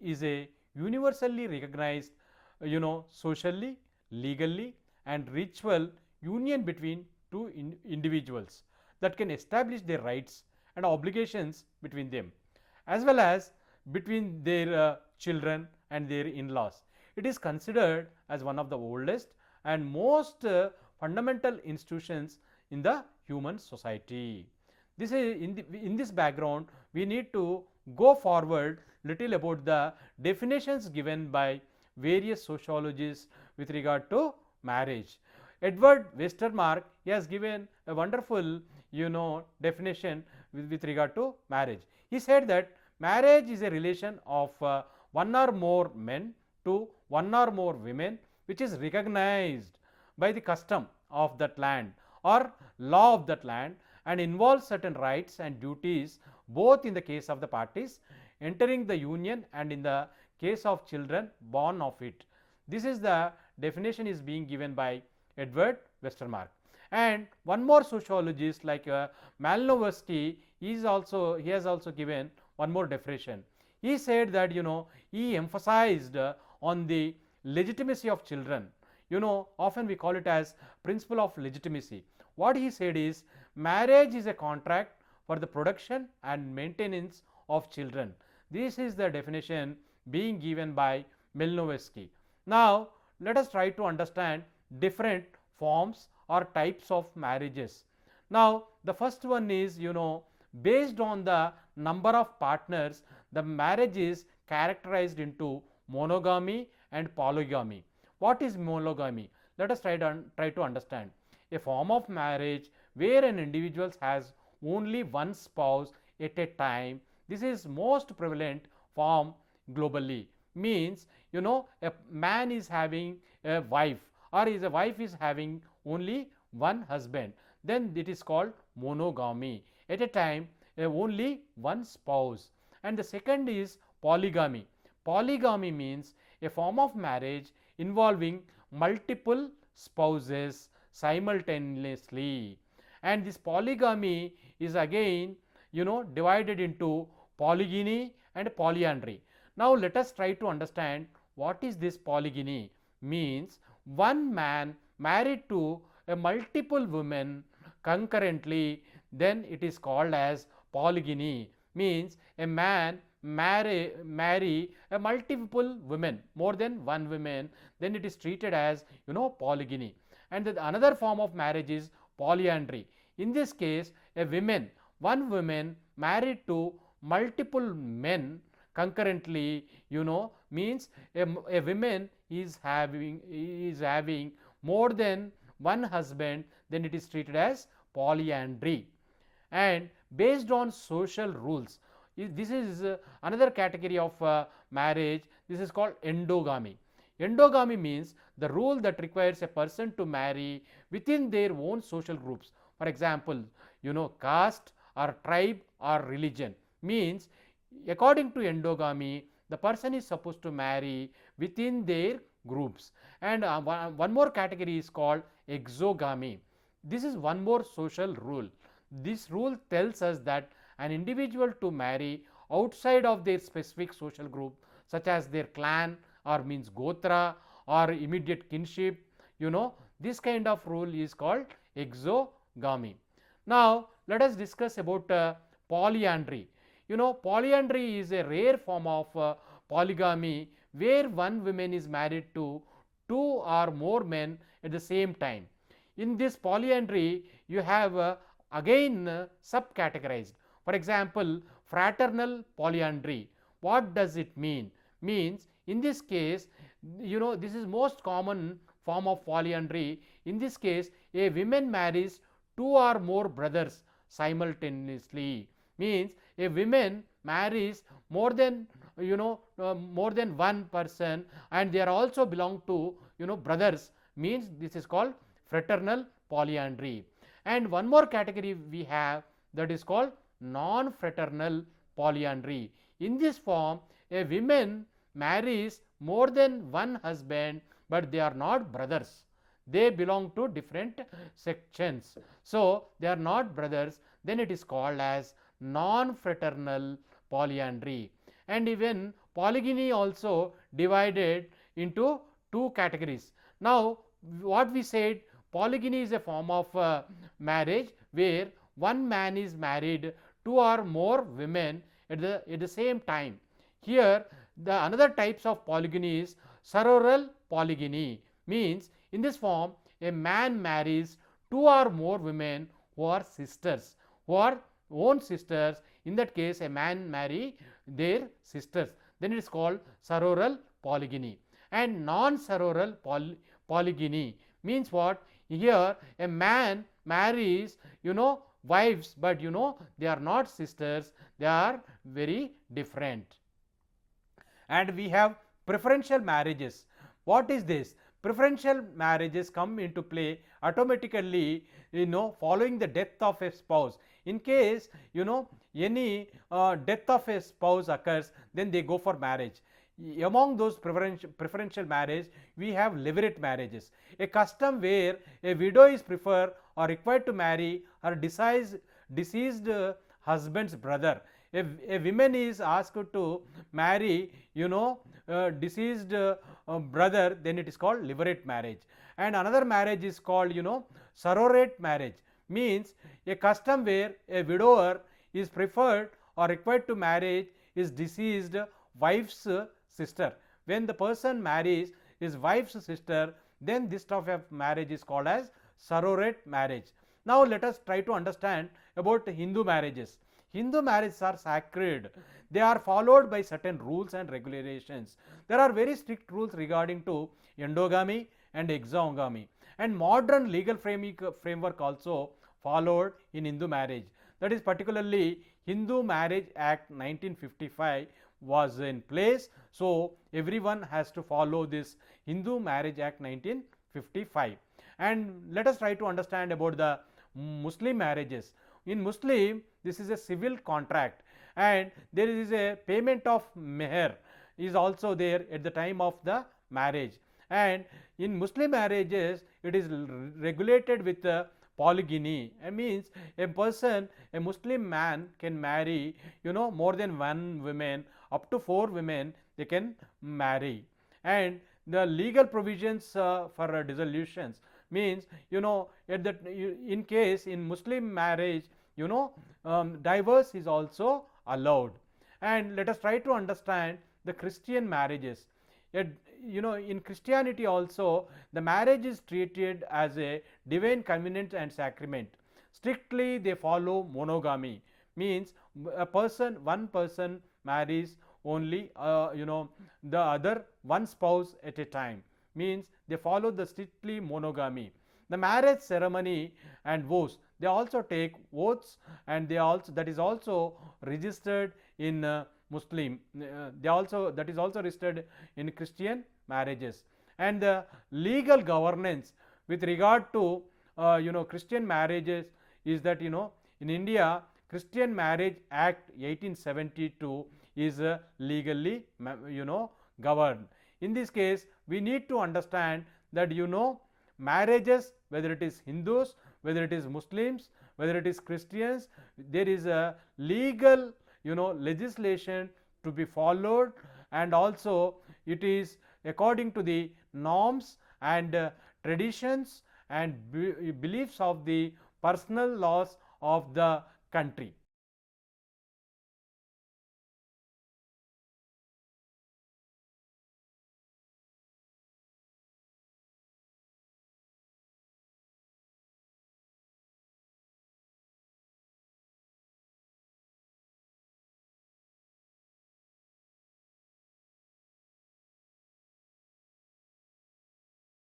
is a universally recognized, socially, legally and ritual union between two individuals that can establish their rights and obligations between them, as well as between their children and their in-laws. It is considered as one of the oldest and most fundamental institutions in the human society. This is in this background we need to go forward little about the definitions given by various sociologists with regard to marriage. Edward Westermark, he has given a wonderful definition with regard to marriage. He said that marriage is a relation of one or more men to one or more women, which is recognized by the custom of that land or law of that land, and involves certain rights and duties both in the case of the parties entering the union and in the case of children born of it. This is the definition is being given by Edward Westermark. And one more sociologist like Malinowski he has also given one more definition. He said that he emphasized on the legitimacy of children. Often we call it as principle of legitimacy. What he said is marriage is a contract for the production and maintenance of children. This is the definition being given by Malinowski. Now let us try to understand different forms or types of marriages. Now the first one is based on the number of partners, the marriage is characterized into monogamy and polygamy. What is monogamy? Let us try to understand. A form of marriage where an individual has only one spouse at a time. This is most prevalent form globally. Means a man is having a wife or a wife is having only one husband, then it is called monogamy. At a time only one spouse. And the second is polygamy. Polygamy means a form of marriage involving multiple spouses simultaneously, and this polygamy is again divided into polygyny and polyandry. Now let us try to understand what is this polygyny. Means one man married to a multiple women concurrently, then it is called as polygyny. Means a man marry a multiple women, more than one woman, then it is treated as polygyny. And another form of marriage is polyandry. In this case one woman married to multiple men concurrently, means a woman is having more than one husband, then it is treated as polyandry. And based on social rules, this is another category of marriage. This is called endogamy. Endogamy means the rule that requires a person to marry within their own social groups. For example, caste or tribe or religion. Means according to endogamy, the person is supposed to marry within their groups. And one more category is called exogamy. This is one more social rule. This rule tells us that an individual to marry outside of their specific social group, such as their clan or means gotra or immediate kinship, this kind of rule is called exogamy. Now let us discuss about polyandry. Polyandry is a rare form of polygamy where one woman is married to two or more men at the same time. In this polyandry you have again subcategorized. For example, fraternal polyandry. What does it mean? Means in this case, this is most common form of polyandry. In this case, a woman marries two or more brothers simultaneously. Means a woman marries more than one person, and they are also belong to brothers. Means this is called fraternal polyandry. And one more category we have, that is called non-fraternal polyandry. In this form, a woman marries more than one husband, but they are not brothers. They belong to different sections. So they are not brothers, then it is called as non-fraternal polyandry. And even polygyny also divided into two categories. Now, what we said, polygyny is a form of marriage where one man is married two or more women at the same time. Here the another types of polygyny is sororal polygyny, means in this form a man marries two or more women who are sisters, who are own sisters. In that case a man marry their sisters, then it is called sororal polygyny. And non-sororal polygyny means what? Here a man marries wives, but they are not sisters, they are very different. And we have preferential marriages. What is this? Preferential marriages come into play automatically following the death of a spouse. In case any death of a spouse occurs, then they go for marriage. Among those preferential marriage, we have levirate marriages, a custom where a widow is preferred or required to marry her deceased husband's brother. A woman is asked to marry deceased brother, then it is called levirate marriage. And another marriage is called surrogate marriage, means a custom where a widower is preferred or required to marry his deceased wife's sister. When the person marries his wife's sister, then this type of marriage is called as surrogate marriage. Now, let us try to understand about Hindu marriages. Hindu marriages are sacred. They are followed by certain rules and regulations. There are very strict rules regarding to endogamy and exogamy, and modern legal framework also followed in Hindu marriage. That is particularly Hindu Marriage Act 1955 was in place. So, everyone has to follow this Hindu Marriage Act 1955. And let us try to understand about the Muslim marriages. In Muslim, this is a civil contract, and there is a payment of meher is also there at the time of the marriage. And in Muslim marriages, it is regulated with polygyny. It means a Muslim man can marry more than one woman, up to 4 women they can marry. And the legal provisions for dissolutions means at that in case in Muslim marriage divorce is also allowed. And let us try to understand the Christian marriages. In Christianity also the marriage is treated as a divine covenant and sacrament. Strictly they follow monogamy, means one person marries only the other one spouse at a time, means they follow the strictly monogamy. The marriage ceremony and vows, they also take oaths, and that is also registered in Muslim, that is also registered in Christian marriages. And the legal governance with regard to Christian marriages is that in India Christian Marriage Act 1872 is legally governed. In this case we need to understand that marriages, whether it is Hindus, whether it is Muslims, whether it is Christians, there is a legal legislation to be followed, and also it is according to the norms and traditions and beliefs of the personal laws of the country.